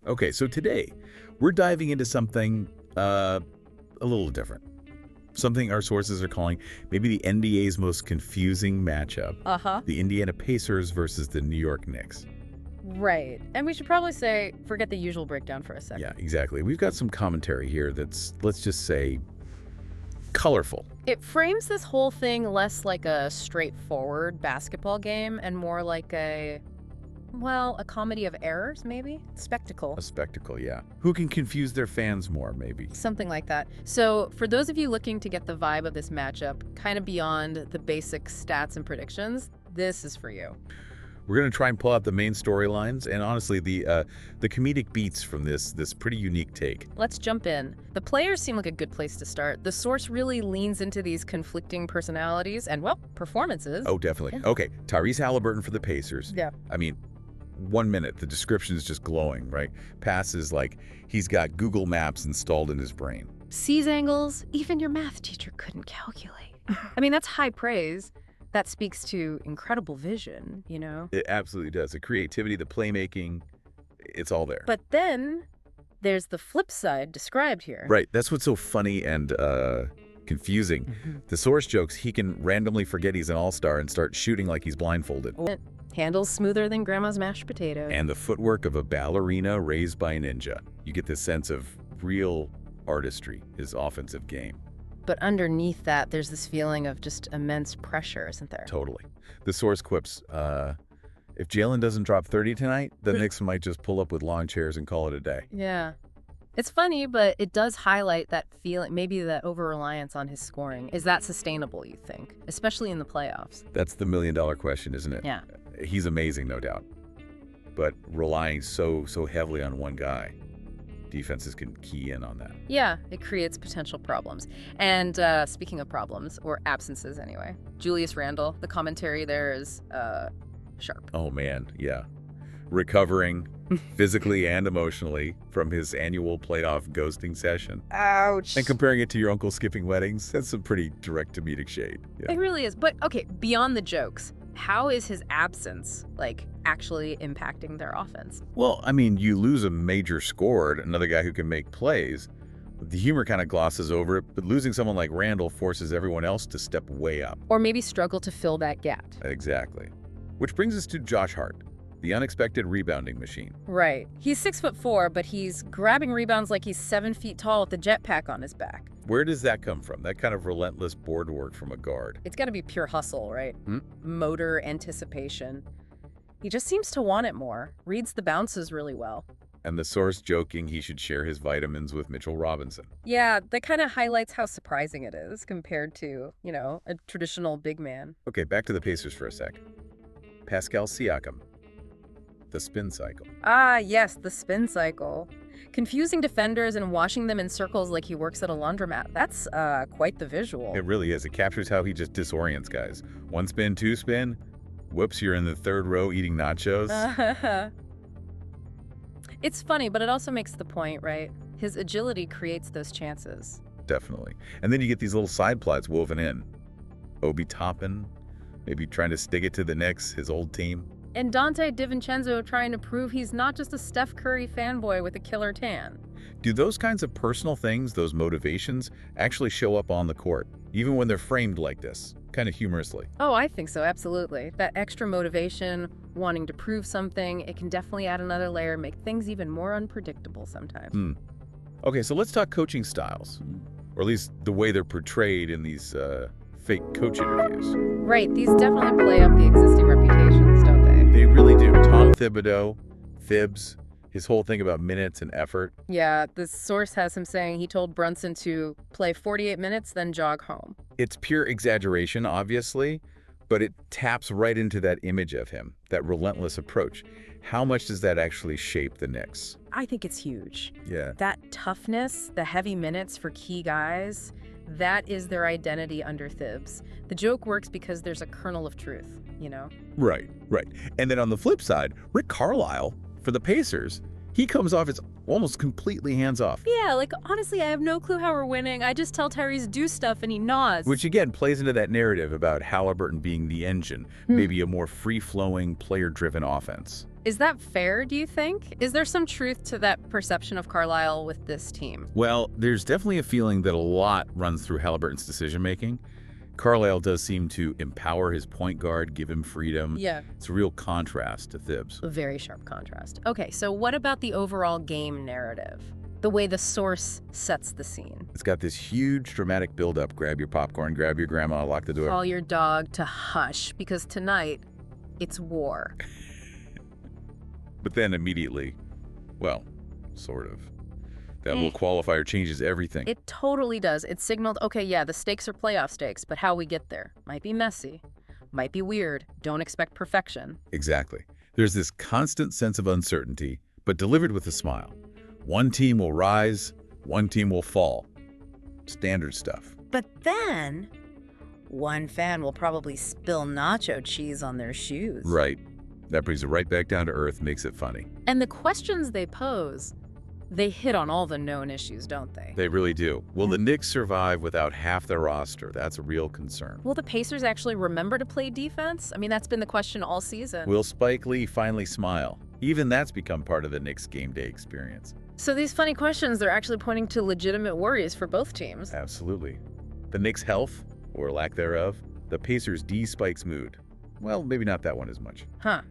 Okay, so today we're diving into something a little different. Something our sources are calling maybe the NBA's most confusing matchup. The Indiana Pacers versus the New York Knicks. Right. And we should probably say, forget the usual breakdown for a second. Yeah, exactly. We've got some commentary here that's, let's just say, colorful. It frames this whole thing less like a straightforward basketball game and more like a comedy of errors, maybe? Spectacle. A spectacle, yeah. Who can confuse their fans more, maybe? Something like that. So for those of you looking to get the vibe of this matchup, kind of beyond the basic stats and predictions, this is for you. We're going to try and pull out the main storylines and honestly the comedic beats from this pretty unique take. Let's jump in. The players seem like a good place to start. The source really leans into these conflicting personalities and, well, performances. Oh, definitely. Yeah. Okay, Tyrese Haliburton for the Pacers. Yeah. I mean, 1 minute, the description is just glowing, right? Passes like he's got Google Maps installed in his brain. Sees angles even your math teacher couldn't calculate. I mean, that's high praise. That speaks to incredible vision, you know? It absolutely does. The creativity, the playmaking, it's all there. But then there's the flip side described here. Right. That's what's so funny and confusing. The source jokes he can randomly forget he's an all-star and start shooting like he's blindfolded. Handles smoother than grandma's mashed potatoes. And the footwork of a ballerina raised by a ninja. You get this sense of real artistry, his offensive game. But underneath that, there's this feeling of just immense pressure, isn't there? Totally. The source quips, if Jalen doesn't drop 30 tonight, the Knicks might just pull up with lawn chairs and call it a day. Yeah. It's funny, but it does highlight that feeling, maybe the over-reliance on his scoring. Is that sustainable, you think? Especially in the playoffs. That's the million-dollar question, isn't it? Yeah. He's amazing, no doubt. But relying so heavily on one guy, defenses can key in on that. Yeah, it creates potential problems. And speaking of problems, or absences anyway, Julius Randle, the commentary there is sharp. Oh, man, yeah. Recovering physically and emotionally from his annual playoff ghosting session. Ouch. And comparing it to your uncle skipping weddings, that's some pretty direct comedic shade. Yeah. It really is. But, okay, beyond the jokes, how is his absence, actually impacting their offense? Well, I mean, you lose a major scorer, another guy who can make plays. The humor kind of glosses over it, but losing someone like Randle forces everyone else to step way up. Or maybe struggle to fill that gap. Exactly. Which brings us to Josh Hart, the unexpected rebounding machine. Right. He's 6'4", but he's grabbing rebounds like he's 7 feet tall with a jetpack on his back. Where does that come from? That kind of relentless board work from a guard. It's got to be pure hustle, right? Motor anticipation. He just seems to want it more. Reads the bounces really well. And the source joking he should share his vitamins with Mitchell Robinson. Yeah, that kind of highlights how surprising it is compared to, a traditional big man. Okay, back to the Pacers for a sec. Pascal Siakam. The spin cycle. Ah, yes, the spin cycle. Confusing defenders and washing them in circles like he works at a laundromat. That's quite the visual. It really is. It captures how he just disorients guys. 1 spin, 2 spin. Whoops, you're in the 3rd row eating nachos. It's funny, but it also makes the point, right? His agility creates those chances. Definitely. And then you get these little side plots woven in. Obi Toppin, maybe trying to stick it to the Knicks, his old team. And Dante DiVincenzo trying to prove he's not just a Steph Curry fanboy with a killer tan. Do those kinds of personal things, those motivations, actually show up on the court, even when they're framed like this, kind of humorously? Oh, I think so, absolutely. That extra motivation, wanting to prove something, it can definitely add another layer, make things even more unpredictable sometimes. Okay, so let's talk coaching styles, or at least the way they're portrayed in these fake coach interviews. Right, these definitely play up the existing reputations, don't they? They really do. Tom Thibodeau, Thibs, his whole thing about minutes and effort. Yeah, the source has him saying he told Brunson to play 48 minutes, then jog home. It's pure exaggeration, obviously, but it taps right into that image of him, that relentless approach. How much does that actually shape the Knicks? I think it's huge. Yeah. That toughness, the heavy minutes for key guys, that is their identity under Thibs. The joke works because there's a kernel of truth, Right. And then on the flip side, Rick Carlisle, for the Pacers, he comes off as almost completely hands-off. Yeah, honestly, I have no clue how we're winning. I just tell Tyrese do stuff and he nods. Which, again, plays into that narrative about Haliburton being the engine, maybe a more free-flowing, player-driven offense. Is that fair, do you think? Is there some truth to that perception of Carlisle with this team? Well, there's definitely a feeling that a lot runs through Haliburton's decision-making. Carlisle does seem to empower his point guard, give him freedom. Yeah. It's a real contrast to Thibs. A very sharp contrast. Okay, so what about the overall game narrative? The way the source sets the scene. It's got this huge dramatic build-up. Grab your popcorn, grab your grandma, lock the door. Call your dog to hush, because tonight, it's war. But then immediately, well, sort of. That little qualifier changes everything. It totally does. It signaled, okay, yeah, the stakes are playoff stakes, but how we get there might be messy, might be weird. Don't expect perfection. Exactly. There's this constant sense of uncertainty, but delivered with a smile. One team will rise, one team will fall. Standard stuff. But then, one fan will probably spill nacho cheese on their shoes. Right. That brings it right back down to earth, makes it funny. And the questions they pose, they hit on all the known issues, don't they? They really do. Will the Knicks survive without half their roster? That's a real concern. Will the Pacers actually remember to play defense? I mean, that's been the question all season. Will Spike Lee finally smile? Even that's become part of the Knicks game day experience. So these funny questions, they're actually pointing to legitimate worries for both teams. Absolutely. The Knicks' health, or lack thereof, the Pacers' D-Spike's mood. Well, maybe not that one as much. Huh.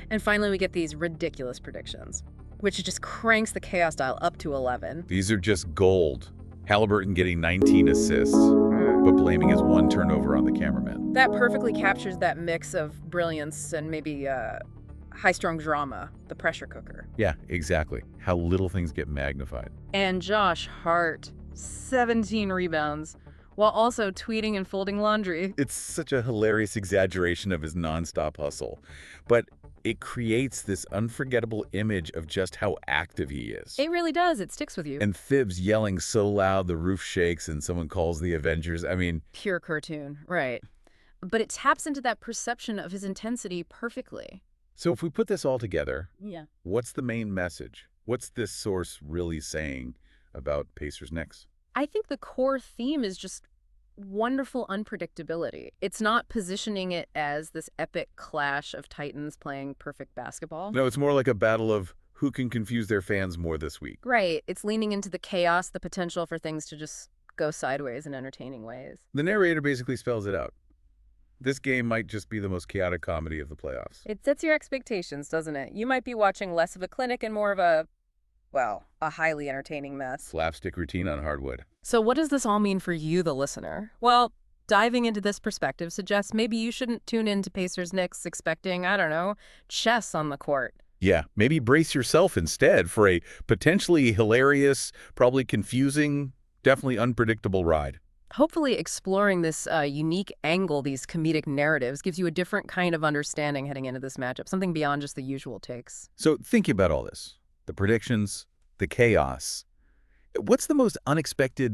And finally, we get these ridiculous predictions, which just cranks the chaos dial up to 11. These are just gold. Haliburton getting 19 assists, but blaming his one turnover on the cameraman. That perfectly captures that mix of brilliance and maybe high-strung drama, the pressure cooker. Yeah, exactly. How little things get magnified. And Josh Hart, 17 rebounds, while also tweeting and folding laundry. It's such a hilarious exaggeration of his nonstop hustle, but it creates this unforgettable image of just how active he is. It really does. It sticks with you. And Thibs yelling so loud the roof shakes and someone calls the Avengers. I mean... Pure cartoon, right. But it taps into that perception of his intensity perfectly. So if we put this all together, yeah, what's the main message? What's this source really saying about Pacers Knicks? I think the core theme is just wonderful unpredictability. It's not positioning it as this epic clash of titans playing perfect basketball. No, it's more like a battle of who can confuse their fans more this week. Right. It's leaning into the chaos, the potential for things to just go sideways in entertaining ways. The narrator basically spells it out. This game might just be the most chaotic comedy of the playoffs. It sets your expectations, doesn't it? You might be watching less of a clinic and more of a, well, a highly entertaining mess. Slapstick routine on hardwood. So what does this all mean for you, the listener? Well, diving into this perspective suggests maybe you shouldn't tune in to Pacers Knicks expecting, I don't know, chess on the court. Yeah, maybe brace yourself instead for a potentially hilarious, probably confusing, definitely unpredictable ride. Hopefully exploring this unique angle, these comedic narratives, gives you a different kind of understanding heading into this matchup, something beyond just the usual takes. So thinking about all this, the predictions, the chaos, what's the most unexpected